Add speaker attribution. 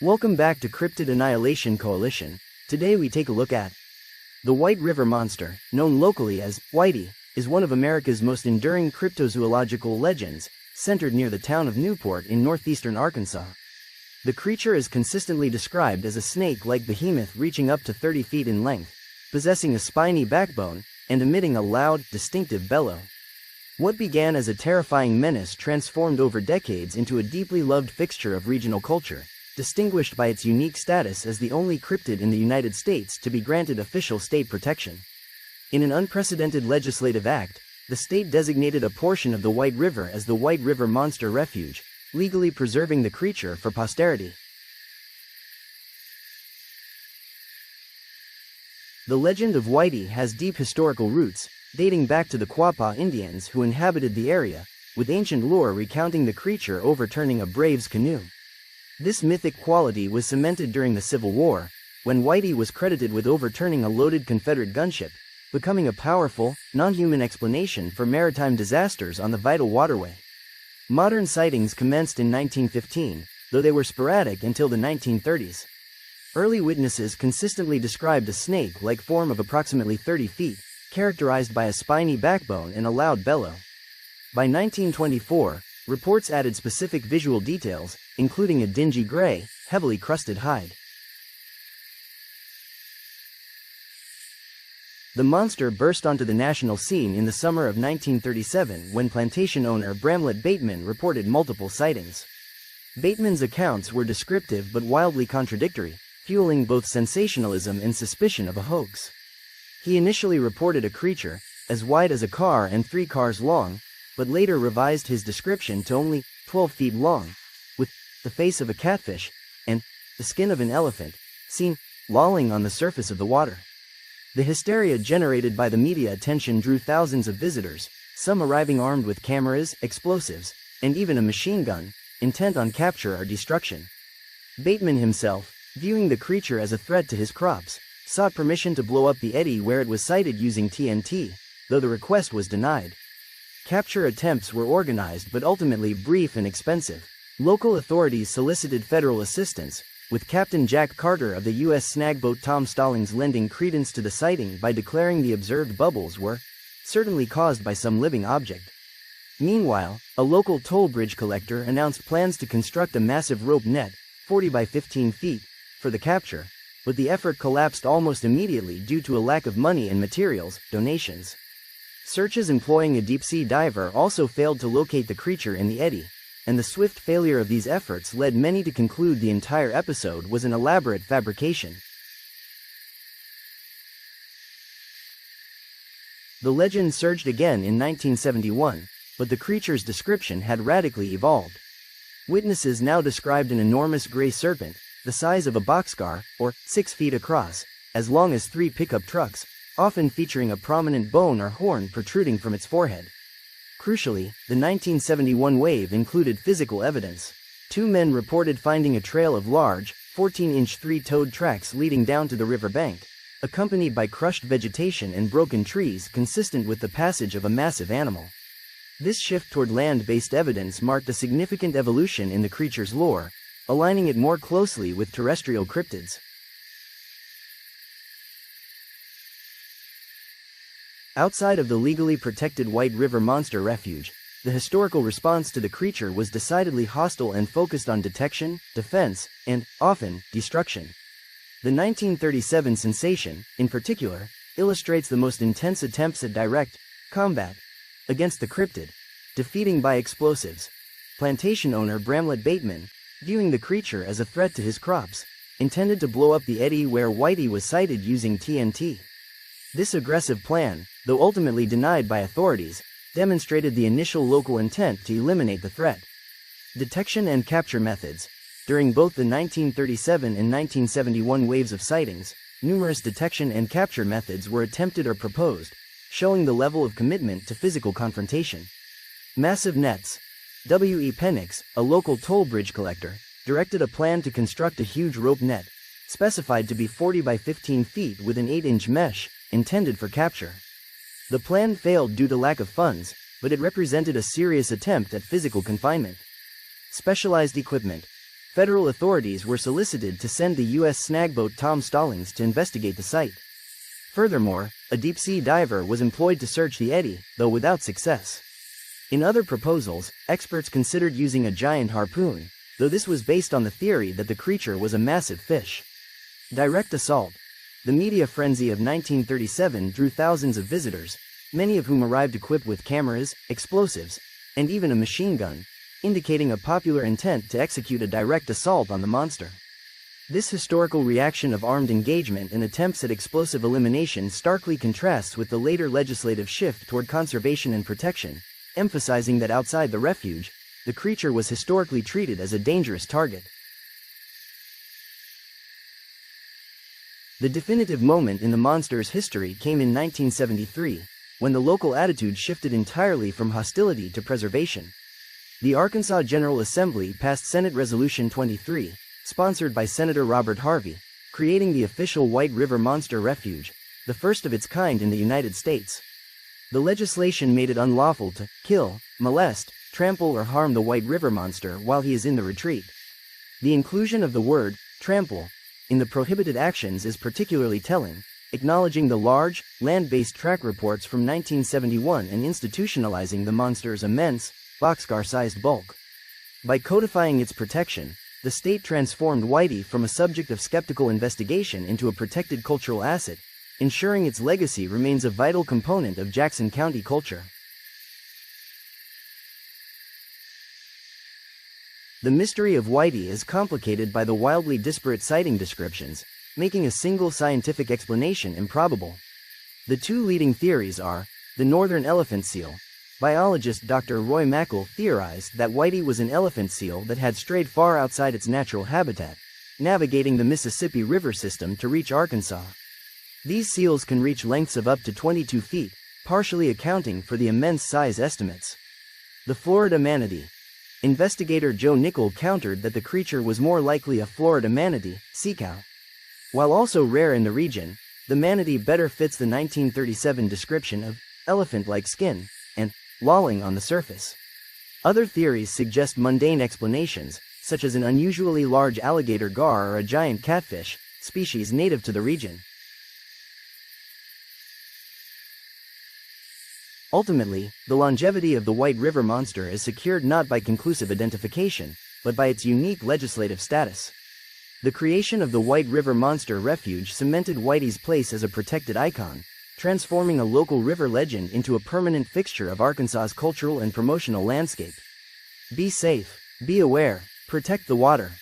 Speaker 1: Welcome back to Cryptid Annihilation Coalition. Today we take a look at the White River Monster, known locally as Whitey, is one of America's most enduring cryptozoological legends, centered near the town of Newport in northeastern Arkansas. The creature is consistently described as a snake-like behemoth reaching up to 30 feet in length, possessing a spiny backbone, and emitting a loud, distinctive bellow. What began as a terrifying menace transformed over decades into a deeply loved fixture of regional culture, distinguished by its unique status as the only cryptid in the United States to be granted official state protection. In an unprecedented legislative act, the state designated a portion of the White River as the White River Monster Refuge, legally preserving the creature for posterity. The legend of Whitey has deep historical roots, dating back to the Quapaw Indians who inhabited the area, with ancient lore recounting the creature overturning a brave's canoe. This mythic quality was cemented during the Civil War, when Whitey was credited with overturning a loaded Confederate gunship, becoming a powerful, non-human explanation for maritime disasters on the vital waterway. Modern sightings commenced in 1915, though they were sporadic until the 1930s. Early witnesses consistently described a snake-like form of approximately 30 feet, characterized by a spiny backbone and a loud bellow. By 1924, reports added specific visual details, including a dingy gray, heavily crusted hide. The monster burst onto the national scene in the summer of 1937 when plantation owner Bramlett Bateman reported multiple sightings. Bateman's accounts were descriptive but wildly contradictory, fueling both sensationalism and suspicion of a hoax. He initially reported a creature, as wide as a car and 3 cars long, but later revised his description to only 12 feet long, with the face of a catfish and the skin of an elephant, seen lolling on the surface of the water. The hysteria generated by the media attention drew thousands of visitors, some arriving armed with cameras, explosives, and even a machine gun, intent on capture or destruction. Bateman himself, viewing the creature as a threat to his crops, sought permission to blow up the eddy where it was sighted using TNT, though the request was denied. Capture attempts were organized but ultimately brief and expensive. Local authorities solicited federal assistance, with Captain Jack Carter of the U.S. snagboat Tom Stallings lending credence to the sighting by declaring the observed bubbles were certainly caused by some living object. Meanwhile, a local toll bridge collector announced plans to construct a massive rope net, 40 by 15 feet, for the capture, but the effort collapsed almost immediately due to a lack of money and materials, donations. Searches employing a deep-sea diver also failed to locate the creature in the eddy, and the swift failure of these efforts led many to conclude the entire episode was an elaborate fabrication. The legend surged again in 1971, but the creature's description had radically evolved. Witnesses now described an enormous gray serpent, the size of a boxcar, or 6 feet across, as long as 3 pickup trucks, often featuring a prominent bone or horn protruding from its forehead. Crucially, the 1971 wave included physical evidence. 2 men reported finding a trail of large, 14-inch 3-toed tracks leading down to the river bank, accompanied by crushed vegetation and broken trees consistent with the passage of a massive animal. This shift toward land-based evidence marked a significant evolution in the creature's lore, aligning it more closely with terrestrial cryptids. Outside of the legally protected White River Monster Refuge, the historical response to the creature was decidedly hostile and focused on detection, defense, and, often, destruction. The 1937 sensation, in particular, illustrates the most intense attempts at direct combat against the cryptid, defeating by explosives. Plantation owner Bramlett Bateman, viewing the creature as a threat to his crops, intended to blow up the eddy where Whitey was sighted using TNT. This aggressive plan, though ultimately denied by authorities, demonstrated the initial local intent to eliminate the threat. Detection and capture methods. During both the 1937 and 1971 waves of sightings, numerous detection and capture methods were attempted or proposed, showing the level of commitment to physical confrontation. Massive nets. W.E. Penix, a local toll bridge collector, directed a plan to construct a huge rope net, specified to be 40 by 15 feet with an 8-inch mesh, intended for capture. The plan failed due to lack of funds, but it represented a serious attempt at physical confinement. Specialized equipment. federal authorities were solicited to send the U.S. snagboat Tom Stallings to investigate the site. Furthermore, a deep-sea diver was employed to search the eddy, though without success. In other proposals, experts considered using a giant harpoon, though this was based on the theory that the creature was a massive fish. Direct assault. The media frenzy of 1937 drew thousands of visitors, many of whom arrived equipped with cameras, explosives, and even a machine gun, indicating a popular intent to execute a direct assault on the monster. This historical reaction of armed engagement and attempts at explosive elimination starkly contrasts with the later legislative shift toward conservation and protection, emphasizing that outside the refuge, the creature was historically treated as a dangerous target. The definitive moment in the monster's history came in 1973, when the local attitude shifted entirely from hostility to preservation. The Arkansas General Assembly passed Senate Resolution 23, sponsored by Senator Robert Harvey, creating the official White River Monster Refuge, the first of its kind in the United States. The legislation made it unlawful to kill, molest, trample or harm the White River Monster while he is in the retreat. The inclusion of the word trample in the prohibited actions is particularly telling, acknowledging the large, land-based track reports from 1971 and institutionalizing the monster's immense, boxcar-sized bulk. By codifying its protection, the state transformed Whitey from a subject of skeptical investigation into a protected cultural asset, ensuring its legacy remains a vital component of Jackson County culture. The mystery of Whitey is complicated by the wildly disparate sighting descriptions, making a single scientific explanation improbable. The two leading theories are the northern elephant seal. Biologist Dr. Roy Mackle theorized that Whitey was an elephant seal that had strayed far outside its natural habitat, navigating the Mississippi River system to reach Arkansas. These seals can reach lengths of up to 22 feet, partially accounting for the immense size estimates. The Florida Manatee. Investigator Joe Nickel countered that the creature was more likely a Florida manatee, sea cow. While also rare in the region, the manatee better fits the 1937 description of elephant-like skin and lolling on the surface. Other theories suggest mundane explanations, such as an unusually large alligator gar or a giant catfish, species native to the region. Ultimately, the longevity of the White River Monster is secured not by conclusive identification, but by its unique legislative status. The creation of the White River Monster Refuge cemented Whitey's place as a protected icon, transforming a local river legend into a permanent fixture of Arkansas's cultural and promotional landscape. Be safe, be aware, protect the water.